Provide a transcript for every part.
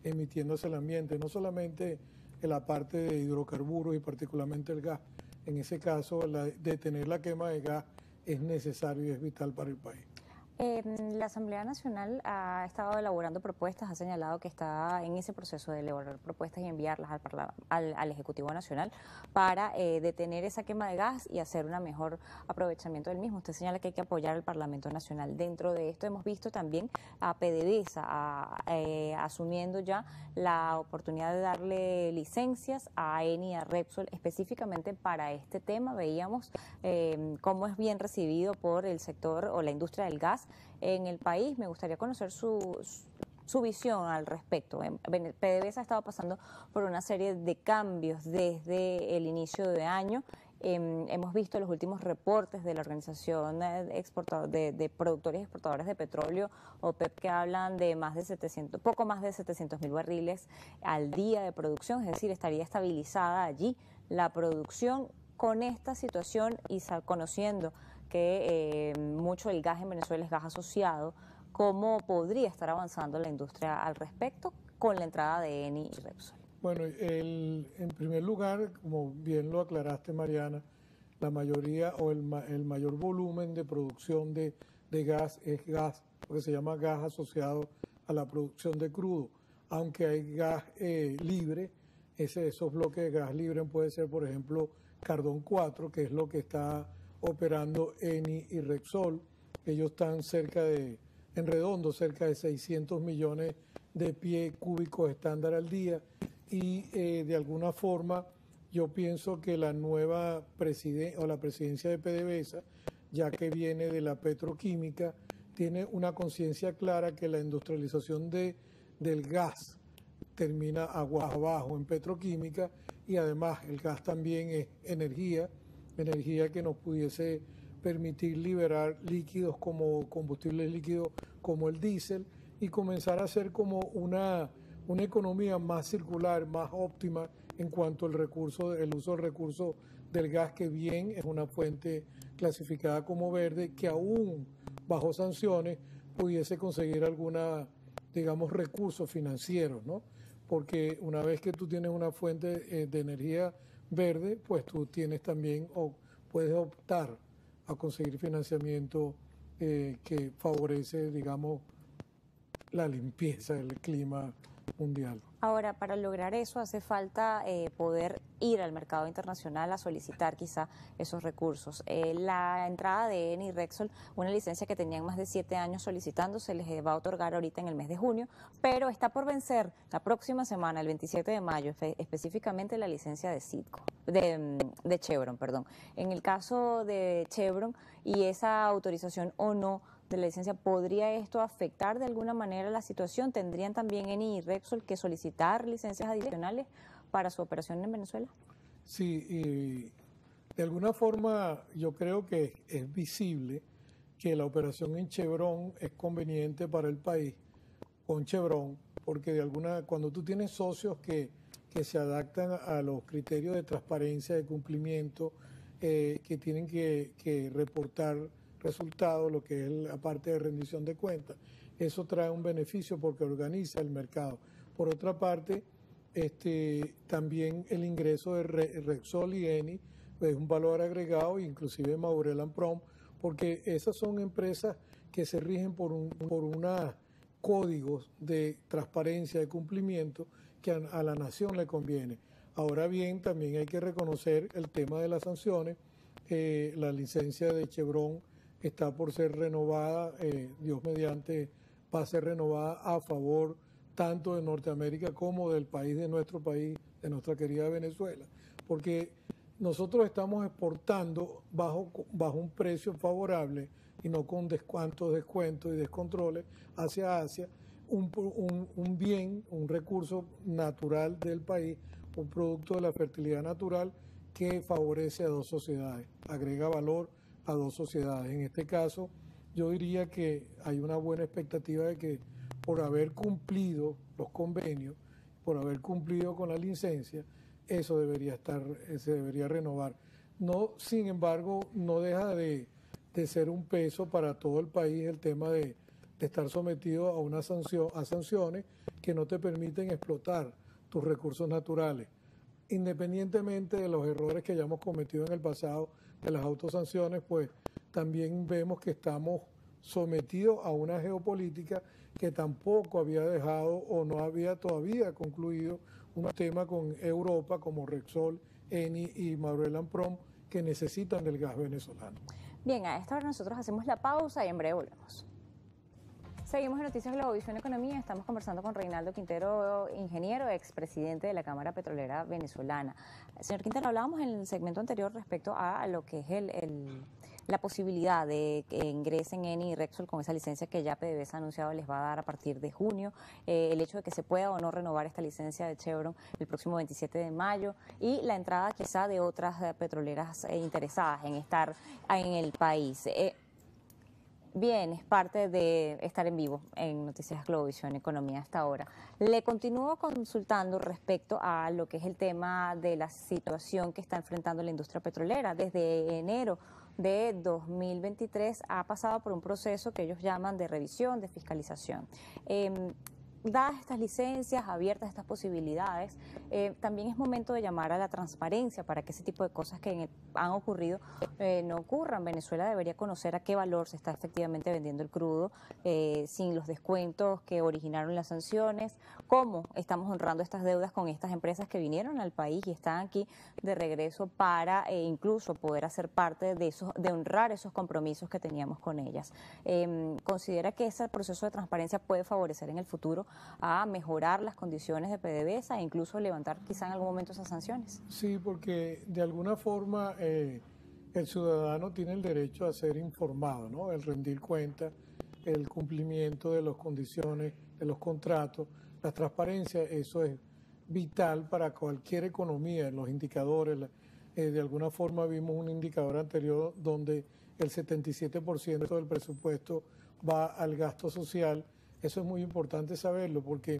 emitiéndose al ambiente, no solamente en la parte de hidrocarburos y particularmente el gas. En ese caso, detener la quema de gas es necesario y es vital para el país. La Asamblea Nacional ha estado elaborando propuestas, ha señalado que está en ese proceso de elaborar propuestas y enviarlas al Ejecutivo Nacional para detener esa quema de gas y hacer un mejor aprovechamiento del mismo. Usted señala que hay que apoyar al Parlamento Nacional. Dentro de esto hemos visto también a PDVSA asumiendo ya la oportunidad de darle licencias a Eni y a Repsol específicamente para este tema. Veíamos cómo es bien recibido por el sector o la industria del gas en el país. Me gustaría conocer su visión al respecto. PDVSA ha estado pasando por una serie de cambios desde el inicio de año. Hemos visto los últimos reportes de la Organización de Productores y Exportadores de Petróleo, OPEP, que hablan de poco más de 700.000 barriles al día de producción, es decir, estaría estabilizada allí la producción. Con esta situación y conociendo que mucho del gas en Venezuela es gas asociado, ¿cómo podría estar avanzando la industria al respecto con la entrada de Eni y Repsol? Bueno, en primer lugar, como bien lo aclaraste, Mariana, la mayoría o el mayor volumen de producción de gas es gas, lo que se llama gas asociado a la producción de crudo. Aunque hay gas libre, esos bloques de gas libre puede ser, por ejemplo, Cardón 4, que es lo que está operando Eni y Repsol. Ellos están en redondo, cerca de 600 millones de pies cúbicos estándar al día. Y de alguna forma yo pienso que la nueva la presidencia de PDVSA, ya que viene de la petroquímica, tiene una conciencia clara que la industrialización del gas termina aguas abajo en petroquímica, y además el gas también es energía que nos pudiese permitir liberar líquidos como combustibles líquidos como el diésel y comenzar a hacer como una economía más circular, más óptima en cuanto al uso del recurso del gas, que bien es una fuente clasificada como verde, que aún bajo sanciones pudiese conseguir digamos, recursos financieros, ¿no? Porque una vez que tú tienes una fuente de energía verde, pues tú tienes también o puedes optar a conseguir financiamiento que favorece, digamos, la limpieza del clima mundial. Ahora, para lograr eso hace falta poder ir al mercado internacional a solicitar quizá esos recursos. La entrada de Eni y Repsol, una licencia que tenían más de 7 años solicitando, se les va a otorgar ahorita en el mes de junio, pero está por vencer la próxima semana, el 27 de mayo, específicamente la licencia de de Chevron, perdón. En el caso de Chevron y esa autorización o no de la licencia, ¿podría esto afectar de alguna manera la situación? ¿Tendrían también Eni y Repsol que solicitar licencias adicionales para su operación en Venezuela? Sí, y de alguna forma yo creo que es visible que la operación en Chevron es conveniente para el país con Chevron, porque cuando tú tienes socios que se adaptan a los criterios de transparencia, de cumplimiento, que tienen que reportar resultados, lo que es la parte de rendición de cuentas, eso trae un beneficio porque organiza el mercado. Por otra parte, también el ingreso de Repsol y Eni es un valor agregado, inclusive Maurel & Prom, porque esas son empresas que se rigen por unos códigos de transparencia, de cumplimiento, que a la nación le conviene. Ahora bien, también hay que reconocer el tema de las sanciones. La licencia de Chevron está por ser renovada, Dios mediante, va a ser renovada a favor tanto de Norteamérica como del país, de nuestro país, de nuestra querida Venezuela, porque nosotros estamos exportando bajo un precio favorable y no con descuentos y descontroles hacia Asia, un bien, un recurso natural del país, un producto de la fertilidad natural que favorece a dos sociedades, agrega valor a dos sociedades. En este caso, yo diría que hay una buena expectativa de que por haber cumplido los convenios, por haber cumplido con la licencia, eso se debería renovar. No, sin embargo, no deja de ser un peso para todo el país el tema de de estar sometido a una sanción, a sanciones que no te permiten explotar tus recursos naturales. Independientemente de los errores que hayamos cometido en el pasado de las autosanciones, pues también vemos que estamos sometidos a una geopolítica que tampoco había dejado o no había todavía concluido un tema con Europa como Repsol, Eni y Maurel & Prom, que necesitan del gas venezolano. Bien, a esta hora nosotros hacemos la pausa y en breve volvemos. Seguimos en Noticias Globovisión Economía. Estamos conversando con Reinaldo Quintero, ingeniero, expresidente de la Cámara Petrolera Venezolana. Señor Quintero, hablábamos en el segmento anterior respecto a lo que es la posibilidad de que ingresen Eni y Repsol con esa licencia que ya PDVSA ha anunciado les va a dar a partir de junio, el hecho de que se pueda o no renovar esta licencia de Chevron el próximo 27 de mayo y la entrada quizá de otras petroleras interesadas en estar en el país. Bien, es parte de estar en vivo en Noticias Globovisión Economía hasta ahora. Le continúo consultando respecto a lo que es el tema de la situación que está enfrentando la industria petrolera. Desde enero de 2023 ha pasado por un proceso que ellos llaman de revisión, de fiscalización. Dadas estas licencias, abiertas estas posibilidades, también es momento de llamar a la transparencia para que ese tipo de cosas que han ocurrido no ocurran. Venezuela debería conocer a qué valor se está efectivamente vendiendo el crudo, sin los descuentos que originaron las sanciones, cómo estamos honrando estas deudas con estas empresas que vinieron al país y están aquí de regreso para incluso poder hacer parte de honrar esos compromisos que teníamos con ellas. ¿Considera que ese proceso de transparencia puede favorecer en el futuro a mejorar las condiciones de PDVSA e incluso levantar quizá en algún momento esas sanciones? Sí, porque de alguna forma el ciudadano tiene el derecho a ser informado, ¿no? El rendir cuenta, el cumplimiento de las condiciones, de los contratos, la transparencia, eso es vital para cualquier economía, los indicadores. De alguna forma vimos un indicador anterior donde el 77% del presupuesto va al gasto social. Eso es muy importante saberlo porque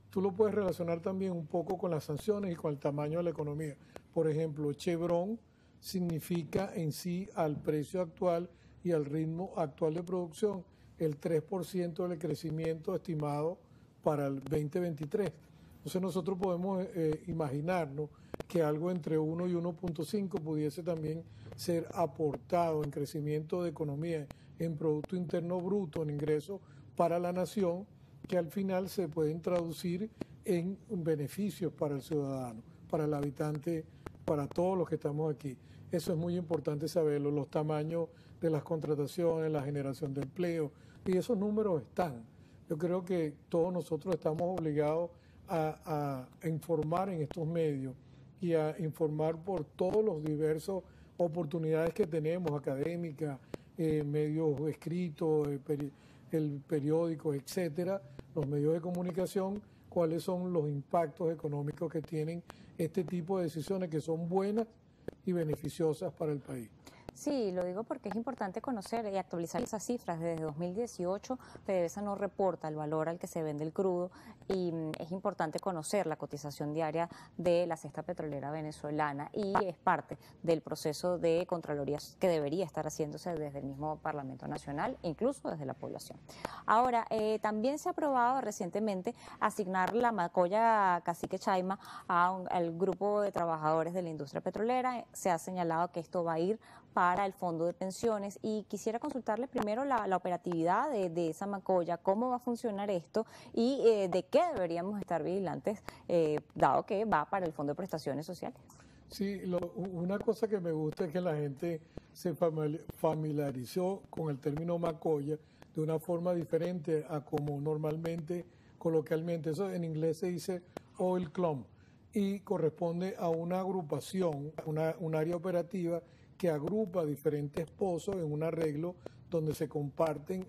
tú lo puedes relacionar también un poco con las sanciones y con el tamaño de la economía. Por ejemplo, Chevron significa en sí al precio actual y al ritmo actual de producción el 3% del crecimiento estimado para el 2023. Entonces nosotros podemos imaginarnos que algo entre 1 y 1.5 pudiese también ser aportado en crecimiento de economía, en Producto Interno Bruto, en ingresos para la nación, que al final se pueden traducir en beneficios para el ciudadano, para el habitante, para todos los que estamos aquí. Eso es muy importante saberlo, los tamaños de las contrataciones, la generación de empleo, y esos números están. Yo creo que todos nosotros estamos obligados a informar en estos medios y a informar por todos los diversos oportunidades que tenemos, académicas, medios escritos, el periódico, etcétera, los medios de comunicación, cuáles son los impactos económicos que tienen este tipo de decisiones que son buenas y beneficiosas para el país. Sí, lo digo porque es importante conocer y actualizar esas cifras. Desde 2018, PDVSA no reporta el valor al que se vende el crudo y es importante conocer la cotización diaria de la cesta petrolera venezolana y es parte del proceso de Contraloría que debería estar haciéndose desde el mismo Parlamento Nacional e incluso desde la población. Ahora, también se ha aprobado recientemente asignar la Macoya Cacique Chaima al grupo de trabajadores de la industria petrolera. Se ha señalado que esto va a ir para el fondo de pensiones y quisiera consultarle primero la operatividad de esa Macoya, cómo va a funcionar esto y de qué deberíamos estar vigilantes, dado que va para el fondo de prestaciones sociales. Sí, una cosa que me gusta es que la gente se familiarizó con el término Macoya de una forma diferente a como normalmente, coloquialmente, eso en inglés se dice oil clump y corresponde a una agrupación, un área operativa que agrupa diferentes pozos en un arreglo donde se comparten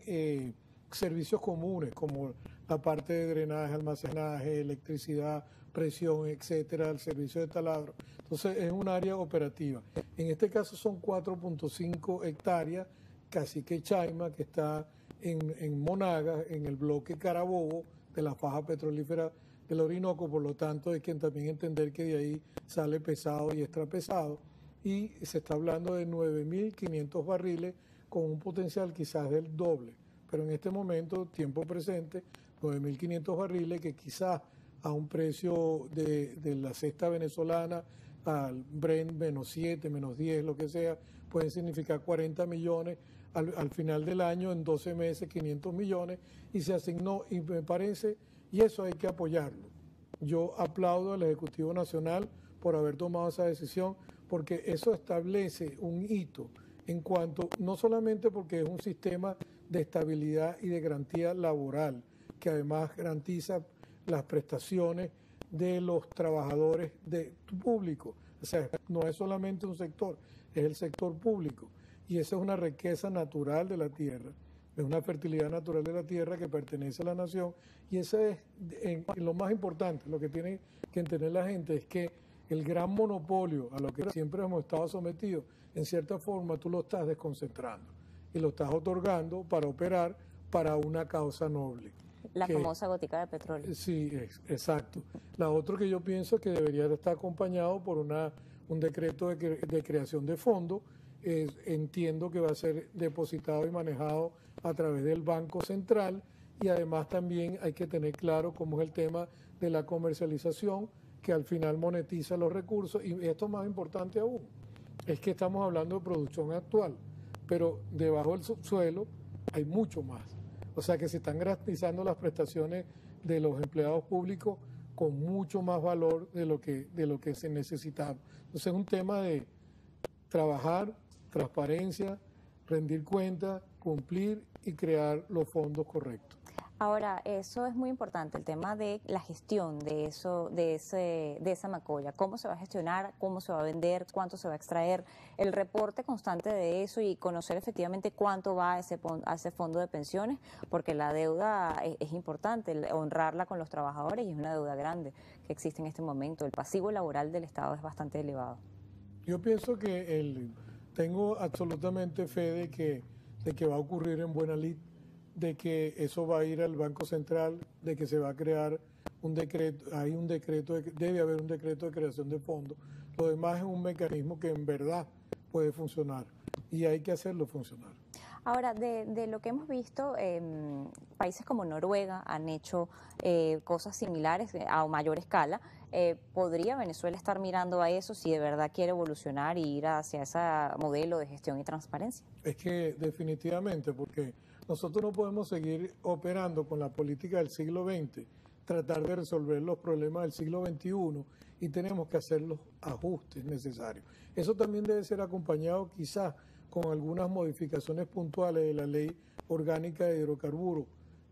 servicios comunes como la parte de drenaje, almacenaje, electricidad, presión, etcétera, el servicio de taladro. Entonces es un área operativa. En este caso son 4.5 hectáreas, Cacique Chaima, que está en Monagas, en el bloque Carabobo de la faja petrolífera del Orinoco, por lo tanto hay que también entender que de ahí sale pesado y extra pesado. Y se está hablando de 9.500 barriles con un potencial quizás del doble, pero en este momento, tiempo presente, 9.500 barriles que quizás a un precio de la cesta venezolana, al Brent -7, -10, lo que sea, pueden significar 40 millones al final del año, en 12 meses, 500 millones, y se asignó, y me parece, y eso hay que apoyarlo. Yo aplaudo al Ejecutivo Nacional por haber tomado esa decisión, porque eso establece un hito en cuanto, no solamente porque es un sistema de estabilidad y de garantía laboral, que además garantiza las prestaciones de los trabajadores públicos. O sea, no es solamente un sector, es el sector público. Y esa es una riqueza natural de la tierra, es una fertilidad natural de la tierra que pertenece a la nación. Y eso es lo más importante, lo que tiene que entender la gente es que el gran monopolio a lo que siempre hemos estado sometidos, en cierta forma tú lo estás desconcentrando y lo estás otorgando para operar para una causa noble. La famosa gótica de petróleo. Sí, exacto. La otra que yo pienso que debería estar acompañado por un decreto de creación de fondos, entiendo que va a ser depositado y manejado a través del Banco Central, y además también hay que tener claro cómo es el tema de la comercialización, que al final monetiza los recursos, y esto más importante aún, es que estamos hablando de producción actual, pero debajo del subsuelo hay mucho más. O sea que se están garantizando las prestaciones de los empleados públicos con mucho más valor de lo que se necesitaba. Entonces es un tema de trabajar, transparencia, rendir cuentas, cumplir y crear los fondos correctos. Ahora, eso es muy importante, el tema de la gestión de eso, de esa macolla. ¿Cómo se va a gestionar? ¿Cómo se va a vender? ¿Cuánto se va a extraer? El reporte constante de eso y conocer efectivamente cuánto va a ese fondo de pensiones, porque la deuda es importante, honrarla con los trabajadores, y es una deuda grande que existe en este momento. El pasivo laboral del Estado es bastante elevado. Yo pienso que tengo absolutamente fe de que va a ocurrir en buena lid, de que eso va a ir al Banco Central, de que se va a crear un decreto, debe haber un decreto de creación de fondos. Lo demás es un mecanismo que en verdad puede funcionar y hay que hacerlo funcionar. Ahora, de lo que hemos visto, países como Noruega han hecho cosas similares a mayor escala. ¿Podría Venezuela estar mirando a eso si de verdad quiere evolucionar y ir hacia ese modelo de gestión y transparencia? Es que definitivamente, porque nosotros no podemos seguir operando con la política del siglo XX, tratar de resolver los problemas del siglo XXI, y tenemos que hacer los ajustes necesarios. Eso también debe ser acompañado quizás con algunas modificaciones puntuales de la ley orgánica de hidrocarburos,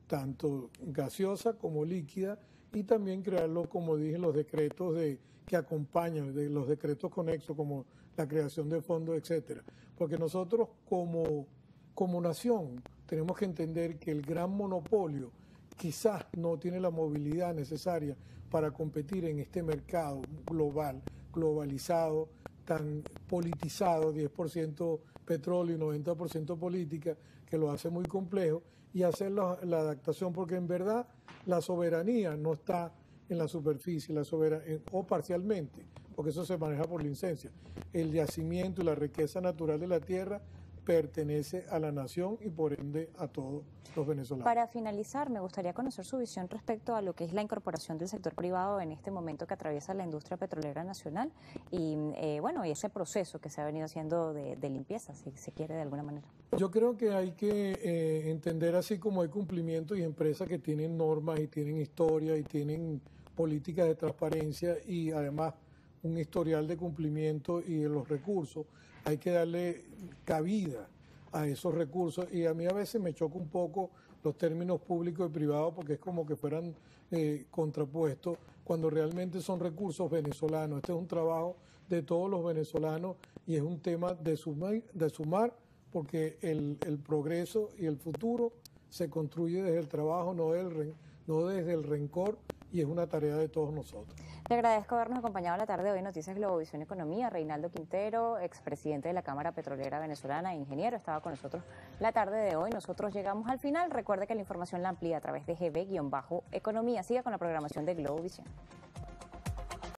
tanto gaseosa como líquida, y también crearlo, como dije, los decretos que acompañan, de los decretos conexos, como la creación de fondos, etcétera. Porque nosotros como nación tenemos que entender que el gran monopolio quizás no tiene la movilidad necesaria para competir en este mercado globalizado, tan politizado, 10% petróleo y 90% política, que lo hace muy complejo, y hacer la adaptación, porque en verdad la soberanía no está en la superficie, o parcialmente, porque eso se maneja por licencia. El yacimiento y la riqueza natural de la tierra pertenece a la nación y por ende a todos los venezolanos. Para finalizar, me gustaría conocer su visión respecto a lo que es la incorporación del sector privado en este momento que atraviesa la industria petrolera nacional y y ese proceso que se ha venido haciendo de limpieza, si se quiere de alguna manera. Yo creo que hay que entender, así como hay cumplimiento y empresas que tienen normas y tienen historia y tienen políticas de transparencia y además un historial de cumplimiento y de los recursos, hay que darle cabida a esos recursos. Y a mí a veces me choca un poco los términos público y privado, porque es como que fueran contrapuestos, cuando realmente son recursos venezolanos. Este es un trabajo de todos los venezolanos y es un tema de sumar, porque el progreso y el futuro se construye desde el trabajo, no desde el rencor, y es una tarea de todos nosotros. Le agradezco habernos acompañado la tarde de hoy en Noticias Globovisión Economía. Reinaldo Quintero, expresidente de la Cámara Petrolera Venezolana e ingeniero, estaba con nosotros la tarde de hoy. Nosotros llegamos al final. Recuerde que la información la amplía a través de GB-Economía. Siga con la programación de Globovisión.